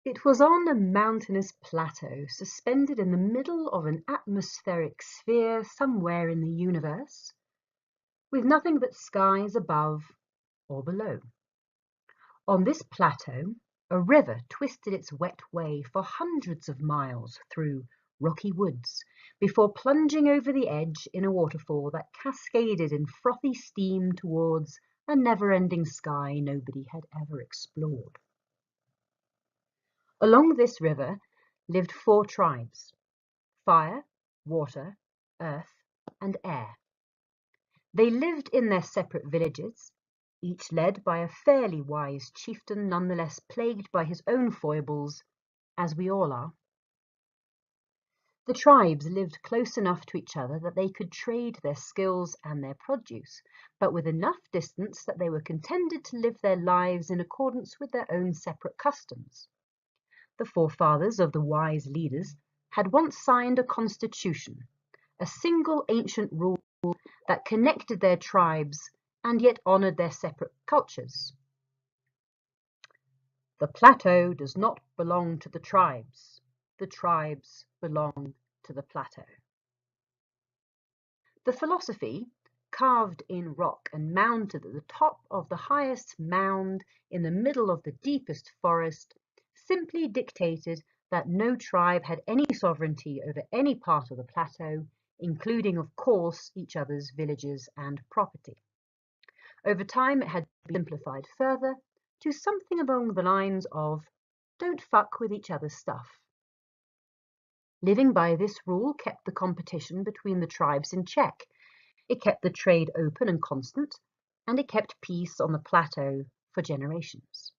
It was on a mountainous plateau suspended in the middle of an atmospheric sphere somewhere in the universe, with nothing but skies above or below. On this plateau, a river twisted its wet way for hundreds of miles through rocky woods before plunging over the edge in a waterfall that cascaded in frothy steam towards a never-ending sky nobody had ever explored. Along this river lived 4 tribes: fire, water, earth, and air. They lived in their separate villages, each led by a fairly wise chieftain, nonetheless plagued by his own foibles, as we all are. The tribes lived close enough to each other that they could trade their skills and their produce, but with enough distance that they were contented to live their lives in accordance with their own separate customs. The forefathers of the wise leaders had once signed a constitution, a single ancient rule that connected their tribes and yet honored their separate cultures. The plateau does not belong to the tribes belong to the plateau. The philosophy, carved in rock and mounted at the top of the highest mound in the middle of the deepest forest, simply dictated that no tribe had any sovereignty over any part of the plateau, including, of course, each other's villages and property. Over time, it had been simplified further to something along the lines of, don't fuck with each other's stuff. Living by this rule kept the competition between the tribes in check. It kept the trade open and constant, and it kept peace on the plateau for generations.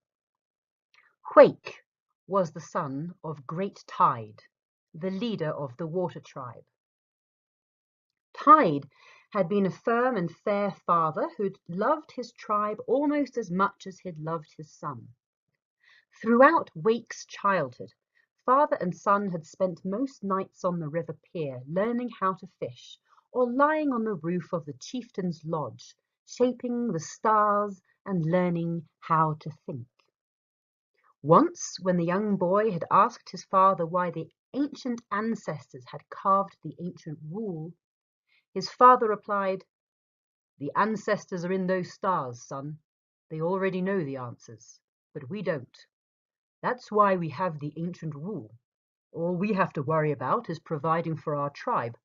Wake was the son of Great Tide, the leader of the water tribe. Tide had been a firm and fair father who'd loved his tribe almost as much as he'd loved his son. Throughout Wake's childhood, father and son had spent most nights on the river pier learning how to fish, or lying on the roof of the chieftain's lodge, shaping the stars and learning how to think. Once, when the young boy had asked his father why the ancient ancestors had carved the ancient rule, his father replied, "The ancestors are in those stars, son. They already know the answers, but we don't. That's why we have the ancient rule. All we have to worry about is providing for our tribe,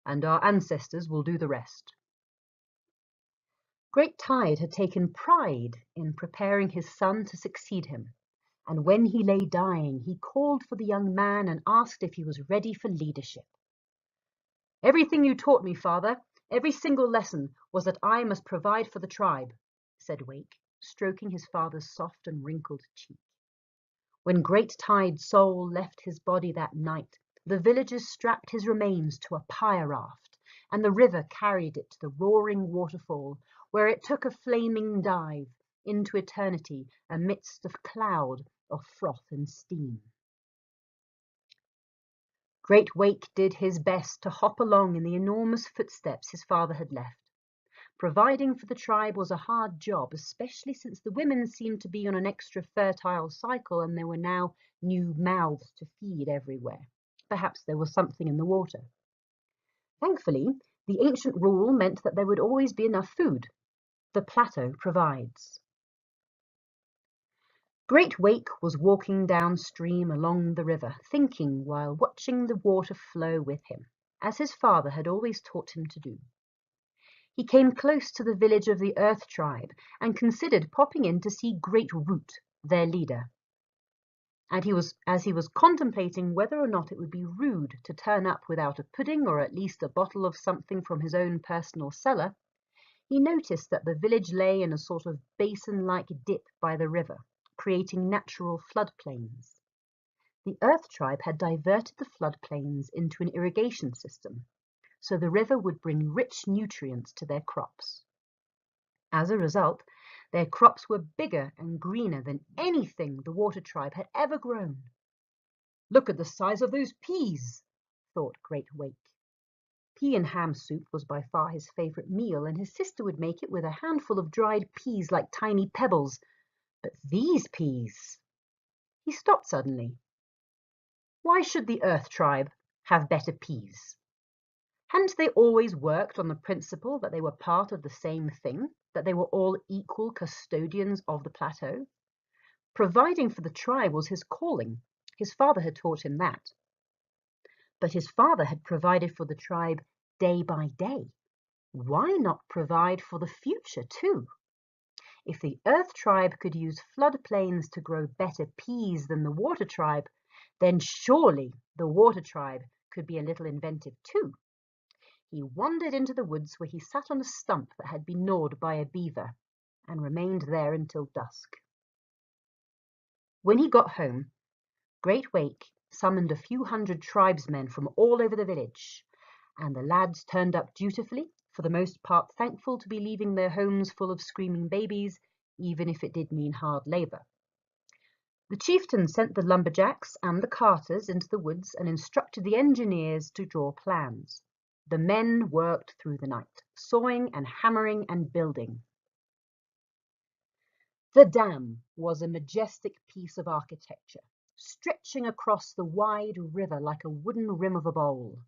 and our ancestors will do the rest." Great Tide had taken pride in preparing his son to succeed him, and when he lay dying, he called for the young man and asked if he was ready for leadership. "Everything you taught me, father, every single lesson, was that I must provide for the tribe," said Wake, stroking his father's soft and wrinkled cheek. When Great Tide's soul left his body that night, the villagers strapped his remains to a pyre raft, and the river carried it to the roaring waterfall, where it took a flaming dive into eternity amidst a cloud of froth and steam. Great Wake did his best to hop along in the enormous footsteps his father had left. Providing for the tribe was a hard job, especially since the women seemed to be on an extra fertile cycle and there were now new mouths to feed everywhere. Perhaps there was something in the water. Thankfully, the ancient rule meant that there would always be enough food. The plateau provides. Great Wake was walking downstream along the river, thinking while watching the water flow with him, as his father had always taught him to do. He came close to the village of the Earth tribe and considered popping in to see Great Root, their leader. And as he was contemplating whether or not it would be rude to turn up without a pudding or at least a bottle of something from his own personal cellar, he noticed that the village lay in a sort of basin-like dip by the river, creating natural floodplains. The Earth tribe had diverted the floodplains into an irrigation system, so the river would bring rich nutrients to their crops. As a result, their crops were bigger and greener than anything the water tribe had ever grown. "Look at the size of those peas," thought Great Wake. Pea and ham soup was by far his favourite meal, and his sister would make it with a handful of dried peas like tiny pebbles. But these peas! He stopped suddenly. Why should the Earth tribe have better peas? Hadn't they always worked on the principle that they were part of the same thing, that they were all equal custodians of the plateau? Providing for the tribe was his calling. His father had taught him that. But his father had provided for the tribe day by day. Why not provide for the future too? If the Earth tribe could use floodplains to grow better peas than the Water tribe, then surely the Water tribe could be a little inventive too. He wandered into the woods, where he sat on a stump that had been gnawed by a beaver, and remained there until dusk. When he got home, Great Wake summoned a few hundred tribesmen from all over the village, and the lads turned up dutifully, for the most part thankful to be leaving their homes full of screaming babies, even if it did mean hard labour. The chieftain sent the lumberjacks and the carters into the woods and instructed the engineers to draw plans. The men worked through the night, sawing and hammering and building. The dam was a majestic piece of architecture, stretching across the wide river like a wooden rim of a bowl.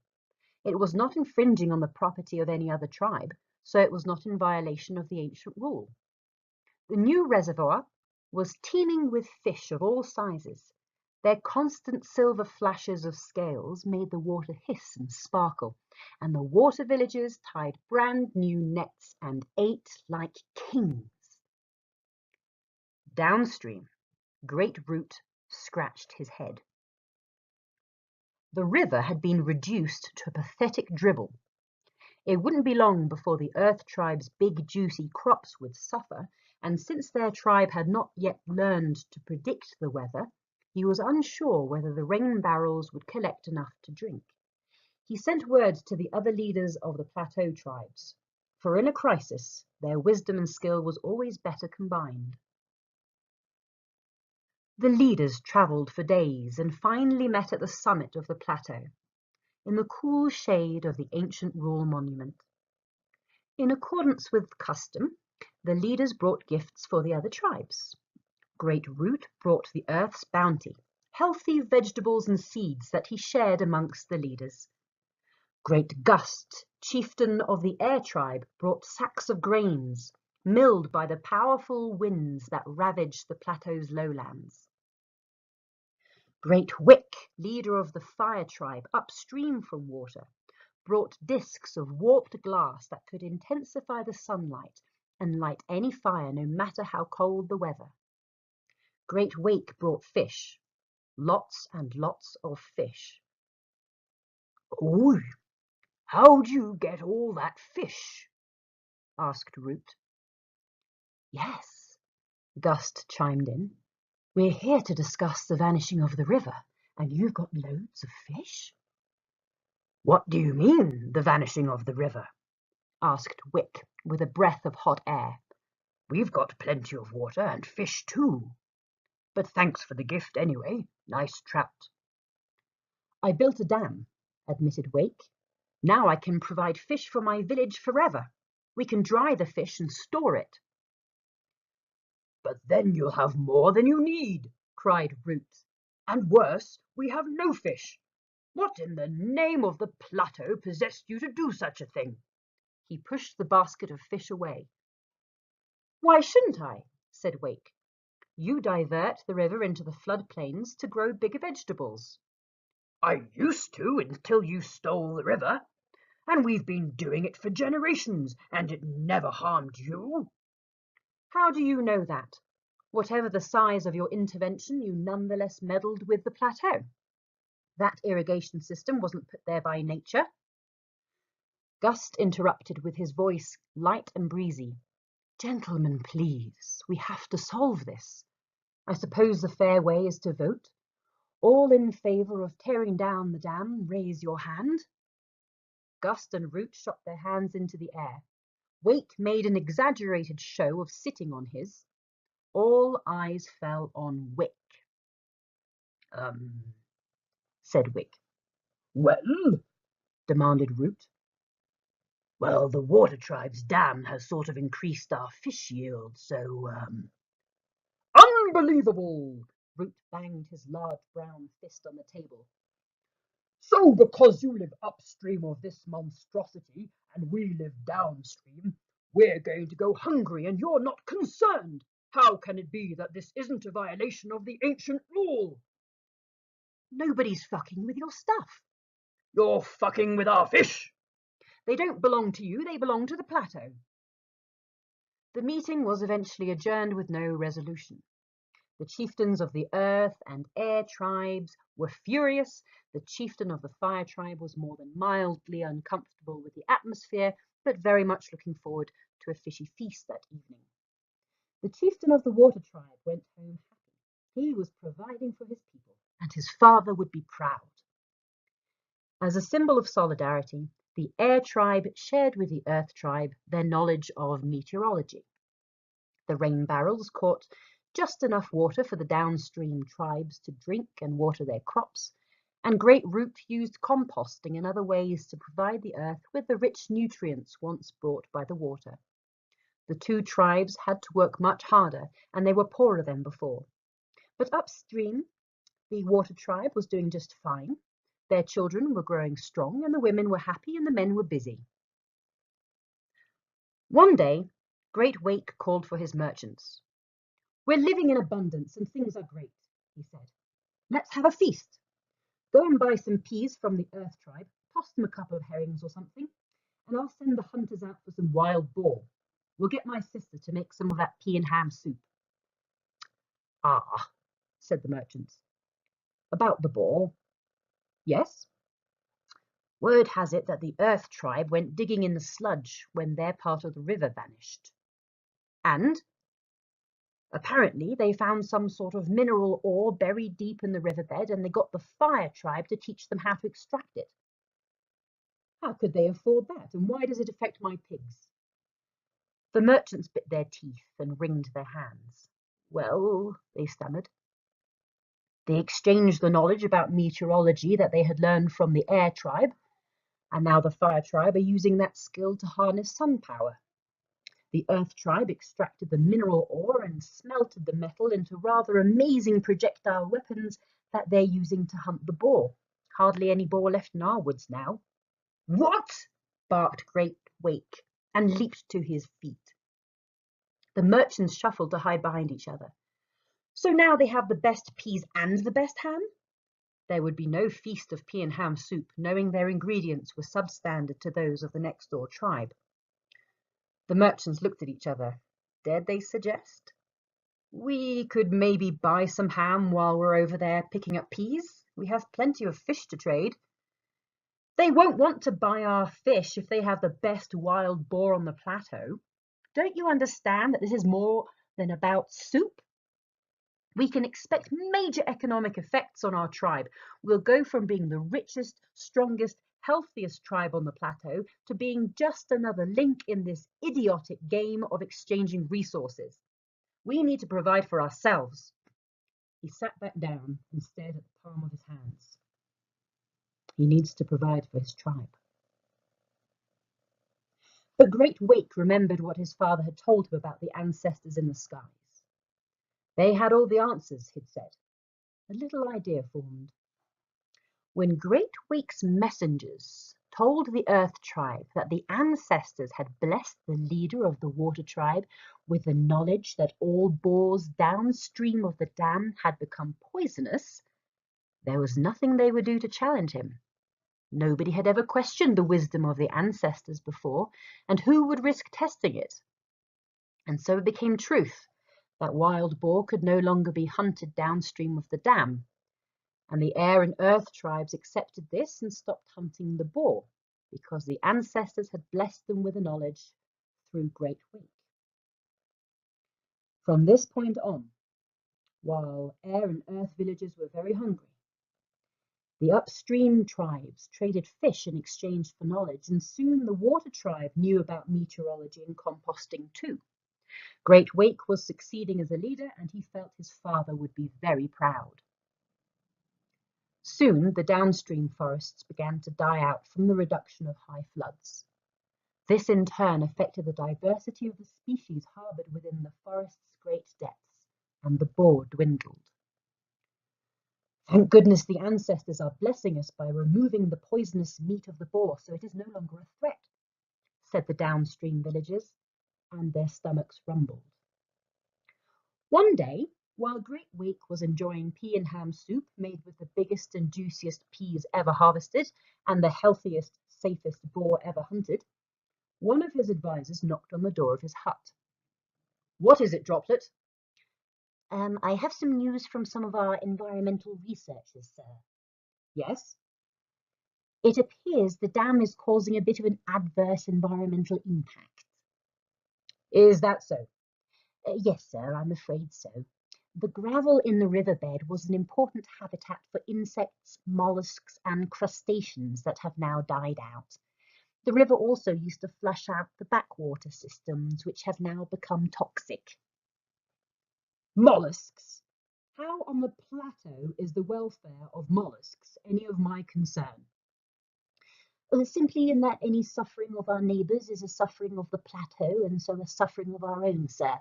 It was not infringing on the property of any other tribe, so it was not in violation of the ancient rule. The new reservoir was teeming with fish of all sizes. Their constant silver flashes of scales made the water hiss and sparkle, and the water villagers tied brand new nets and ate like kings. Downstream, Great Root scratched his head. The river had been reduced to a pathetic dribble. It wouldn't be long before the Earth tribe's big juicy crops would suffer, and since their tribe had not yet learned to predict the weather, he was unsure whether the rain barrels would collect enough to drink. He sent word to the other leaders of the plateau tribes, for in a crisis their wisdom and skill was always better combined. The leaders travelled for days and finally met at the summit of the plateau, in the cool shade of the ancient rule monument. In accordance with custom, the leaders brought gifts for the other tribes. Great Root brought the earth's bounty, healthy vegetables and seeds that he shared amongst the leaders. Great Gust, chieftain of the air tribe, brought sacks of grains, milled by the powerful winds that ravaged the plateau's lowlands. Great Wick, leader of the fire tribe upstream from water, brought discs of warped glass that could intensify the sunlight and light any fire no matter how cold the weather. Great Wake brought fish, lots and lots of fish. "Oh, how do you get all that fish?" asked Root. "Yes," Gust chimed in. "We're here to discuss the vanishing of the river, and you've got loads of fish?" "What do you mean, the vanishing of the river?" asked Wick, with a breath of hot air. "We've got plenty of water and fish too. But thanks for the gift anyway. Nice trout." "I built a dam," admitted Wake. "Now I can provide fish for my village forever. We can dry the fish and store it." "But then you'll have more than you need," cried Root. "And worse, we have no fish. What in the name of the plateau possessed you to do such a thing?" He pushed the basket of fish away. "Why shouldn't I?" said Wake. "You divert the river into the floodplains to grow bigger vegetables." "I used to until you stole the river, and we've been doing it for generations, and it never harmed you." "How do you know that? Whatever the size of your intervention, you nonetheless meddled with the plateau. That irrigation system wasn't put there by nature." Gust interrupted with his voice light and breezy. "Gentlemen, please, we have to solve this. I suppose the fair way is to vote. All in favour of tearing down the dam, raise your hand." Gust and Root shot their hands into the air. Wake made an exaggerated show of sitting on his. All eyes fell on Wick. Said Wick. "Well?" demanded Root. "Well, the Water Tribe's dam has sort of increased our fish yield, so, "Unbelievable!" Root banged his large brown fist on the table. So because you live upstream of this monstrosity and we live downstream, we're going to go hungry and you're not concerned. How can it be that this isn't a violation of the ancient rule? Nobody's fucking with your stuff. You're fucking with our fish. They don't belong to you, they belong to the plateau. The meeting was eventually adjourned with no resolution. The chieftains of the earth and air tribes were furious. The chieftain of the fire tribe was more than mildly uncomfortable with the atmosphere, but very much looking forward to a fishy feast that evening. The chieftain of the water tribe went home happy. He was providing for his people, and his father would be proud. As a symbol of solidarity, the air tribe shared with the earth tribe their knowledge of meteorology. The rain barrels caught just enough water for the downstream tribes to drink and water their crops, and Great Root used composting and other ways to provide the earth with the rich nutrients once brought by the water. The two tribes had to work much harder, and they were poorer than before. But upstream, the water tribe was doing just fine. Their children were growing strong, and the women were happy, and the men were busy. One day, Great Wake called for his merchants. "We're living in abundance, and things are great," he said. "Let's have a feast. Go and buy some peas from the Earth tribe, toss them a couple of herrings or something, and I'll send the hunters out for some wild boar. We'll get my sister to make some of that pea and ham soup." "Ah," said the merchants. "About the boar?" "Yes." "Word has it that the Earth tribe went digging in the sludge when their part of the river vanished." "And?" "Apparently they found some sort of mineral ore buried deep in the riverbed, and they got the fire tribe to teach them how to extract it." "How could they afford that, and why does it affect my pigs?" The merchants bit their teeth and wringed their hands. "Well," they stammered. They exchanged the knowledge about meteorology that they had learned from the air tribe, and now the fire tribe are using that skill to harness sun power. The earth tribe extracted the mineral ore and smelted the metal into rather amazing projectile weapons that they're using to hunt the boar. Hardly any boar left in our woods now. "What?" barked Great Wake, and leaped to his feet. The merchants shuffled to hide behind each other. "So now they have the best peas and the best ham?" There would be no feast of pea and ham soup, knowing their ingredients were substandard to those of the next door tribe. The merchants looked at each other. Dared they suggest? "We could maybe buy some ham while we're over there picking up peas. We have plenty of fish to trade." "They won't want to buy our fish if they have the best wild boar on the plateau. Don't you understand that this is more than about soup? We can expect major economic effects on our tribe. We'll go from being the richest, strongest, healthiest tribe on the plateau to being just another link in this idiotic game of exchanging resources. We need to provide for ourselves." He sat back down and stared at the palm of his hands. He needs to provide for his tribe. But Great Wake remembered what his father had told him about the ancestors in the skies. They had all the answers, he'd said. A little idea formed. When Great Wake's messengers told the Earth tribe that the ancestors had blessed the leader of the Water tribe with the knowledge that all boars downstream of the dam had become poisonous, there was nothing they would do to challenge him. Nobody had ever questioned the wisdom of the ancestors before, and who would risk testing it? And so it became truth that wild boar could no longer be hunted downstream of the dam, and the air and earth tribes accepted this and stopped hunting the boar, because the ancestors had blessed them with the knowledge through Great Wake. From this point on, while air and earth villagers were very hungry, the upstream tribes traded fish in exchange for knowledge, and soon the water tribe knew about meteorology and composting too. Great Wake was succeeding as a leader, and he felt his father would be very proud. Soon the downstream forests began to die out from the reduction of high floods. This in turn affected the diversity of the species harboured within the forest's great depths, and the boar dwindled. Thank goodness the ancestors are blessing us by removing the poisonous meat of the boar, so it is no longer a threat, said the downstream villagers, and their stomachs rumbled. One day, while Great Wake was enjoying pea and ham soup made with the biggest and juiciest peas ever harvested and the healthiest, safest boar ever hunted, one of his advisors knocked on the door of his hut. What is it, Droplet? I have some news from some of our environmental researchers, sir. Yes? It appears the dam is causing a bit of an adverse environmental impact. Is that so? Yes, sir, I'm afraid so. The gravel in the riverbed was an important habitat for insects, mollusks, and crustaceans that have now died out. The river also used to flush out the backwater systems, which have now become toxic. Mollusks. How on the plateau is the welfare of mollusks any of my concern? Simply in that any suffering of our neighbours is a suffering of the plateau, and so a suffering of our own, sir.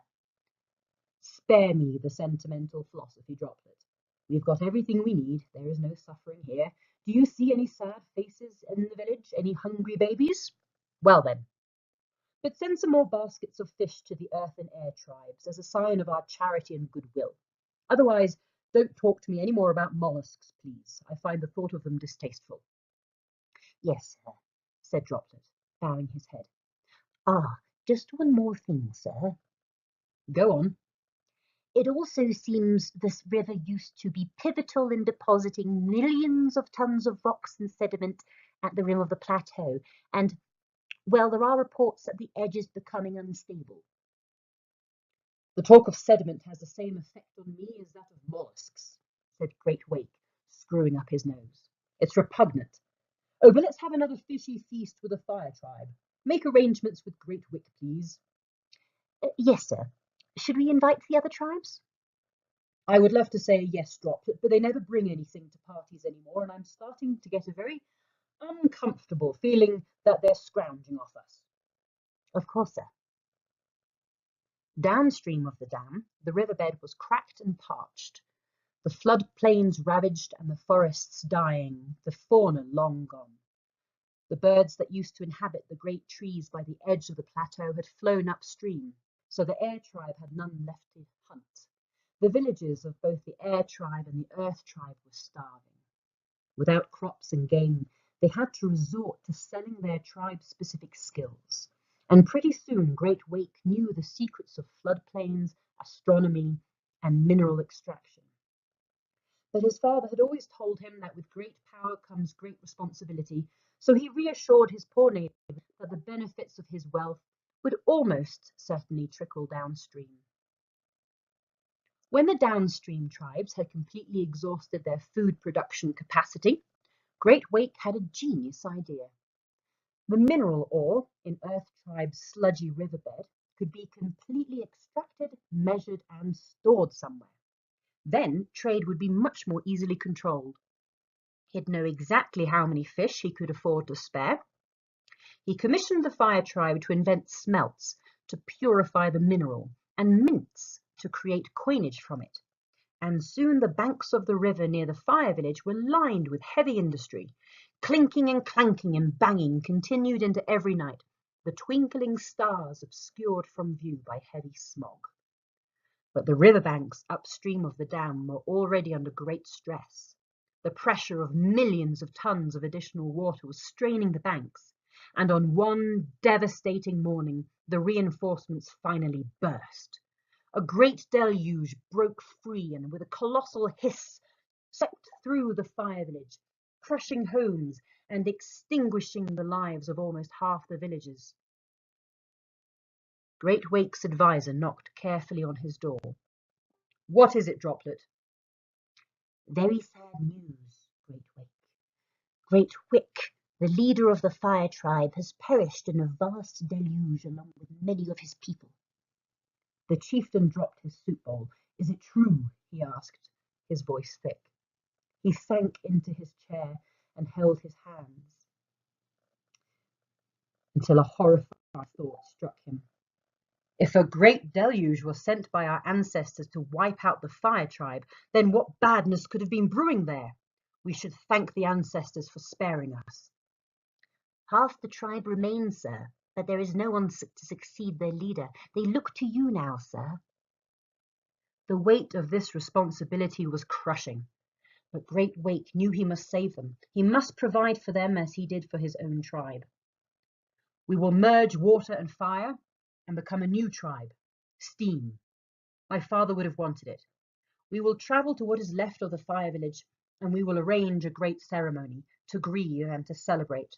Spare me the sentimental philosophy, Droplet. We've got everything we need. There is no suffering here. Do you see any sad faces in the village? Any hungry babies? Well then. But send some more baskets of fish to the earth and air tribes as a sign of our charity and goodwill. Otherwise, don't talk to me any more about mollusks, please. I find the thought of them distasteful. Yes, sir, said Droplet, bowing his head. Ah, just one more thing, sir. Go on. It also seems this river used to be pivotal in depositing millions of tons of rocks and sediment at the rim of the plateau, and, well, there are reports that the edge is becoming unstable. The talk of sediment has the same effect on me as that of mollusks, said Great Wake, screwing up his nose. It's repugnant. Oh, but let's have another fishy feast with the fire tribe. Make arrangements with Great Wick, please. Yes, sir. Should we invite the other tribes? I would love to say yes, Droplet, but they never bring anything to parties anymore, and I'm starting to get a very uncomfortable feeling that they're scrounging off us. Of course, sir. Downstream of the dam, the riverbed was cracked and parched, the flood plains ravaged and the forests dying, the fauna long gone. The birds that used to inhabit the great trees by the edge of the plateau had flown upstream, so the air tribe had none left to hunt. The villages of both the air tribe and the earth tribe were starving. Without crops and game, they had to resort to selling their tribe-specific skills. And pretty soon Great Wake knew the secrets of floodplains, astronomy, and mineral extraction. But his father had always told him that with great power comes great responsibility, so he reassured his poor neighbour that the benefits of his wealth would almost certainly trickle downstream. When the downstream tribes had completely exhausted their food production capacity, Great Wake had a genius idea. The mineral ore in Earth Tribe's sludgy riverbed could be completely extracted, measured, and stored somewhere. Then trade would be much more easily controlled. He'd know exactly how many fish he could afford to spare. He commissioned the fire tribe to invent smelts to purify the mineral and mints to create coinage from it. And soon the banks of the river near the fire village were lined with heavy industry. Clinking and clanking and banging continued into every night, the twinkling stars obscured from view by heavy smog. But the riverbanks upstream of the dam were already under great stress. The pressure of millions of tons of additional water was straining the banks, and on one devastating morning, the reinforcements finally burst. A great deluge broke free and with a colossal hiss swept through the fire village, crushing homes and extinguishing the lives of almost half the villagers. Great Wake's advisor knocked carefully on his door. What is it, Droplet? Very sad news, Great Wake. Great Wick, the leader of the fire tribe, has perished in a vast deluge along with many of his people. The chieftain dropped his soup bowl. Is it true? He asked, his voice thick. He sank into his chair and held his hands until a horrified thought struck him. If a great deluge was sent by our ancestors to wipe out the fire tribe, then what badness could have been brewing there? We should thank the ancestors for sparing us. Half the tribe remains, sir, but there is no one to succeed their leader. They look to you now, sir. The weight of this responsibility was crushing, but Great Wake knew he must save them. He must provide for them as he did for his own tribe. We will merge water and fire and become a new tribe, steam. My father would have wanted it. We will travel to what is left of the fire village, and we will arrange a great ceremony to grieve and to celebrate.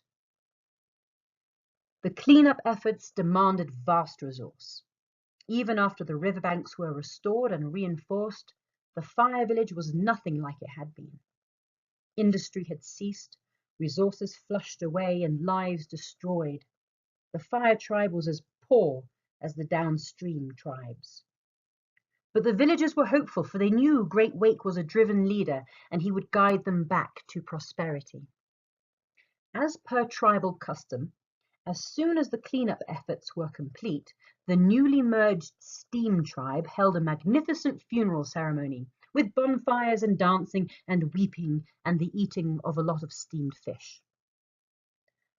The cleanup efforts demanded vast resource. Even after the riverbanks were restored and reinforced, the fire village was nothing like it had been. Industry had ceased, resources flushed away, and lives destroyed. The fire tribe was as poor as the downstream tribes. But the villagers were hopeful, for they knew Great Wake was a driven leader, and he would guide them back to prosperity. As per tribal custom, as soon as the cleanup efforts were complete, the newly merged steam tribe held a magnificent funeral ceremony, with bonfires and dancing and weeping and the eating of a lot of steamed fish.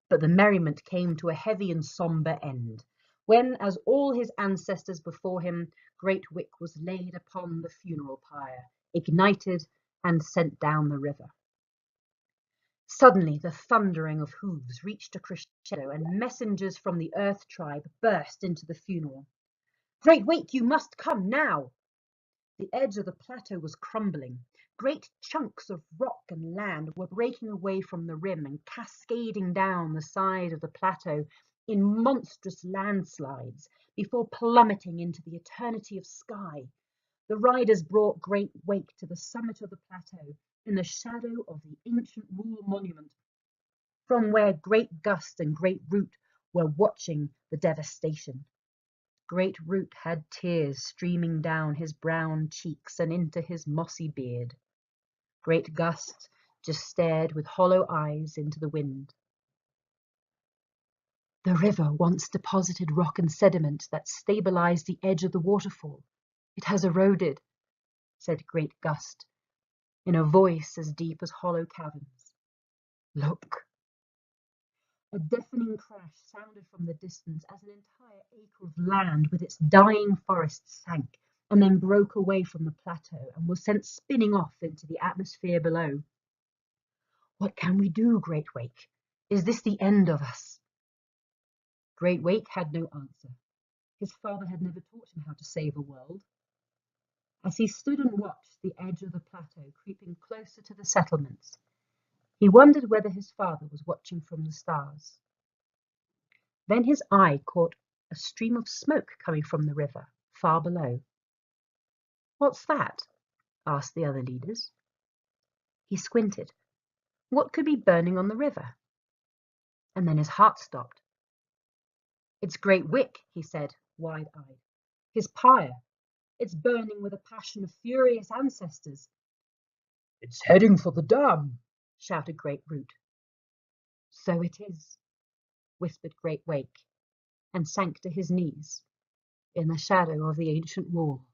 But the merriment came to a heavy and sombre end, when, as all his ancestors before him, Great Wick was laid upon the funeral pyre, ignited and sent down the river. Suddenly the thundering of hooves reached a crescendo, and messengers from the Earth tribe burst into the funeral. Great Wake, you must come now! The edge of the plateau was crumbling. Great chunks of rock and land were breaking away from the rim and cascading down the side of the plateau in monstrous landslides before plummeting into the eternity of sky. The riders brought Great Wake to the summit of the plateau in the shadow of the ancient Rule Monument, from where Great Gust and Great Root were watching the devastation. Great Root had tears streaming down his brown cheeks and into his mossy beard. Great Gust just stared with hollow eyes into the wind. The river once deposited rock and sediment that stabilized the edge of the waterfall. It has eroded, said Great Gust, in a voice as deep as hollow caverns. Look. A deafening crash sounded from the distance as an entire acre of land with its dying forests sank and then broke away from the plateau and was sent spinning off into the atmosphere below. What can we do, Great Wake? Is this the end of us? Great Wake had no answer. His father had never taught him how to save a world. As he stood and watched the edge of the plateau creeping closer to the settlements, he wondered whether his father was watching from the stars. Then his eye caught a stream of smoke coming from the river, far below. What's that? Asked the other leaders. He squinted. What could be burning on the river? And then his heart stopped. It's Great Wick, he said, wide-eyed. His pyre. It's burning with a passion of furious ancestors. It's heading for the dam, shouted Great Root. So it is, whispered Great Wake, and sank to his knees in the shadow of the ancient wall.